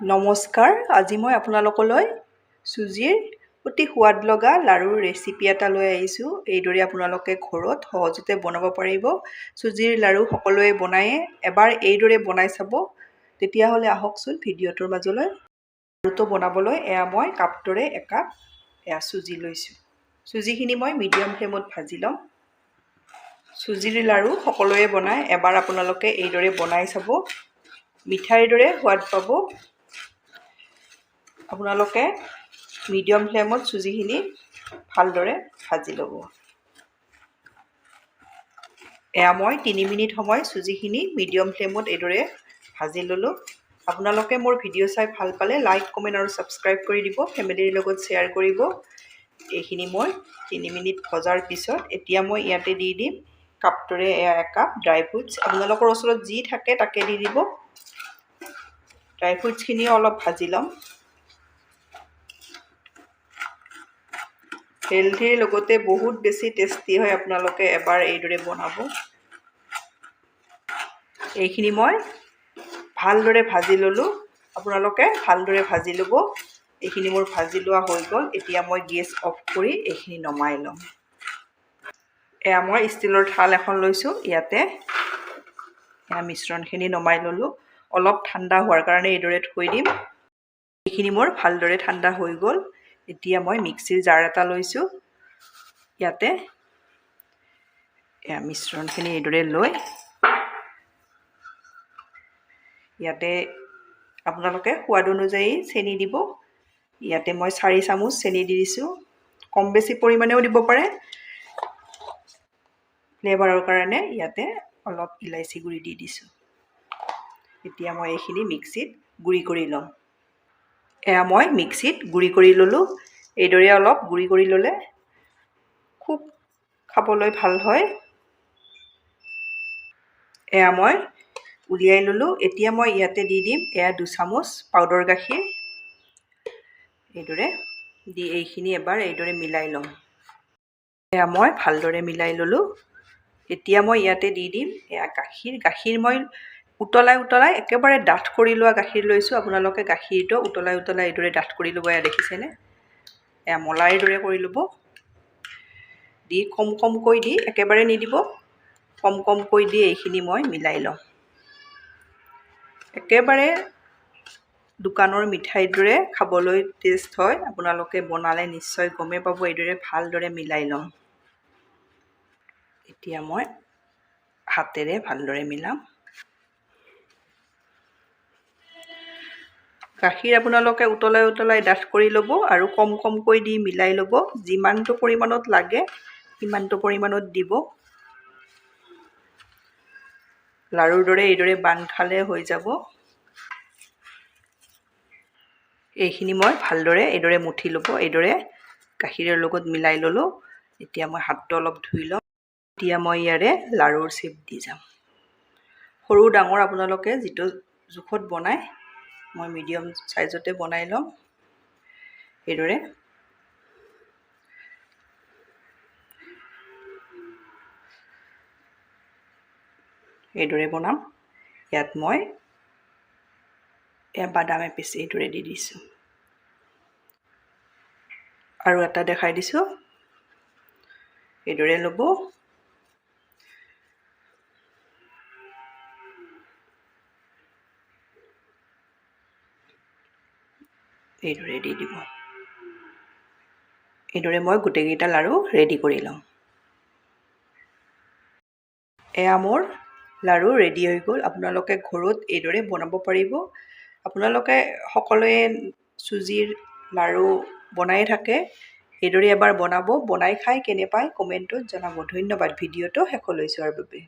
নমস্কাৰ, আজি মই আপোনালোকলৈ চুজিৰ অতি সোৱাদ লগা লাড়ুৰ ৰেচিপি এটা লৈ আহিছোঁ। এইদৰে আপোনালোকে ঘৰত সহজতে বনাব পাৰিব। চুজিৰ লাড়ু সকলোৱে বনায়ে, এবাৰ এইদৰে বনাই চাব। তেতিয়াহ'লে আহকচোন ভিডিঅ'টোৰ মাজলৈ। লাড়ুটো বনাবলৈ মই কাপটোৰে একাপ চুজি লৈছোঁ। চুজিখিনি মই মিডিয়াম ফ্লেমত ভাজি ল'ম। চুজিৰ লাড়ু সকলোৱে বনায়, এবাৰ আপোনালোকে এইদৰে বনাই চাব। মিঠাইৰ দৰে সোৱাদ পাব। আপোনালোকে মিডিয়াম ফ্লেমত চুজিখিনি ভালদৰে ভাজি ল'ব। মই 3 মিনিট সময় চুজিখিনি মিডিয়াম ফ্লেমত এইদৰে ভাজি ল'লোঁ। আপোনালোকে মোৰ ভিডিঅ' চাই ভাল পালে লাইক, কমেণ্ট আৰু ছাবস্ক্ৰাইব কৰি দিব, ফেমিলিৰ লগত শ্বেয়াৰ কৰিব। এইখিনি মই 3 মিনিট ভজাৰ পিছত এতিয়া মই ইয়াতে দি দিম কাপটোৰে একাপ ড্ৰাই ফ্ৰুটছ। আপোনালোকৰ ওচৰত যি থাকে তাকে দি দিব। ড্ৰাই ফ্ৰুটছখিনিও অলপ ভাজি ল'ম। হেলথিৰ লগতে বহুত বেছি টেষ্টি হয়, আপোনালোকে এবাৰ এইদৰে বনাব। এইখিনি মই ভালদৰে ভাজি ল'লোঁ। আপোনালোকে ভালদৰে ভাজি ল'ব। এইখিনি মোৰ ভাজি লোৱা হৈ গ'ল। এতিয়া মই গেছ অফ কৰি এইখিনি নমাই ল'ম। মই ষ্টিলৰ থাল এখন লৈছোঁ। ইয়াতে মিশ্ৰণখিনি নমাই ল'লোঁ। অলপ ঠাণ্ডা হোৱাৰ কাৰণে এইদৰে থৈ দিম। এইখিনি মোৰ ভালদৰে ঠাণ্ডা হৈ গ'ল। এতিয়া মই মিক্সিৰ জাৰ এটা লৈছোঁ। ইয়াতে মিশ্ৰণখিনি এইদৰে লৈ ইয়াতে আপোনালোকে সোৱাদ অনুযায়ী চেনি দিব। ইয়াতে মই 4 চামুচ চেনি দি দিছোঁ। কম বেছি পৰিমাণেও দিব পাৰে। ফ্লেভাৰৰ কাৰণে ইয়াতে অলপ ইলাইচি গুড়ি দি দিছোঁ। এতিয়া মই এইখিনি মিক্সিত গুড়ি কৰি ল'ম। মই মিক্সিত গুড়ি কৰি ল'লোঁ। এইদৰে অলপ গুড়ি কৰি ল'লে খুব খাবলৈ ভাল হয়। মই উলিয়াই ল'লোঁ। এতিয়া মই ইয়াতে দি দিম 2 চামুচ পাউডাৰ গাখীৰ। এইদৰে দি এইখিনি এবাৰ এইদৰে মিলাই ল'ম। মই ভালদৰে মিলাই ল'লোঁ। এতিয়া মই ইয়াতে দি দিম গাখীৰ মই উতলাই একেবাৰে ডাঠ কৰি লোৱা গাখীৰ লৈছোঁ। আপোনালোকে গাখীৰটো উতলাই এইদৰে ডাঠ কৰি ল'ব। দেখিছেনে? মলাইৰ দৰে কৰি ল'ব। দি কমকৈ দি একেবাৰে নিদিব। কমকৈ দি এইখিনি মই মিলাই ল'ম। একেবাৰে দোকানৰ মিঠাইৰ দৰে খাবলৈ টেষ্ট হয়। আপোনালোকে বনালে নিশ্চয় গমেই পাব। এইদৰে ভালদৰে মিলাই ল'ম। এতিয়া মই হাতেৰে ভালদৰে মিলাম। গাখীৰ আপোনালোকে উতলাই ডাঠ কৰি ল'ব আৰু কমকৈ দি মিলাই ল'ব। যিমানটো পৰিমাণত লাগে সিমানটো পৰিমাণত দিব। লাড়ুৰ দৰে এইদৰে বান্ধ খালে হৈ যাব। এইখিনি মই ভালদৰে এইদৰে মুঠি ল'ব। এইদৰে গাখীৰৰ লগত মিলাই ল'লোঁ। এতিয়া মই হাতটো অলপ ধুই ল'ম। এতিয়া মই ইয়াৰে লাড়ুৰ শ্বেপ দি যাম। সৰু ডাঙৰ আপোনালোকে যিটো জোখত বনায়, মই মিডিয়াম চাইজতে বনাই ল'ম। এইদৰে বনাম। ইয়াত মই বাদাম এপিচ এইদৰে দি দিছোঁ। আৰু এটা দেখাই দিছোঁ। এইদৰে ল'ব। এইদৰে দি দিব। এইদৰে মই গোটেইকেইটা লাড়ু ৰেডি কৰি ল'ম। মোৰ লাড়ু ৰেডি হৈ গ'ল। আপোনালোকে ঘৰত এইদৰে বনাব পাৰিব। আপোনালোকে সকলোৱে চুজিৰ লাড়ু বনাই থাকে। এইদৰে এবাৰ বনাব। বনাই খাই কেনে পায় কমেণ্টত জনাব। ধন্যবাদ ভিডিঅ'টো শেষলৈ চোৱাৰ বাবে।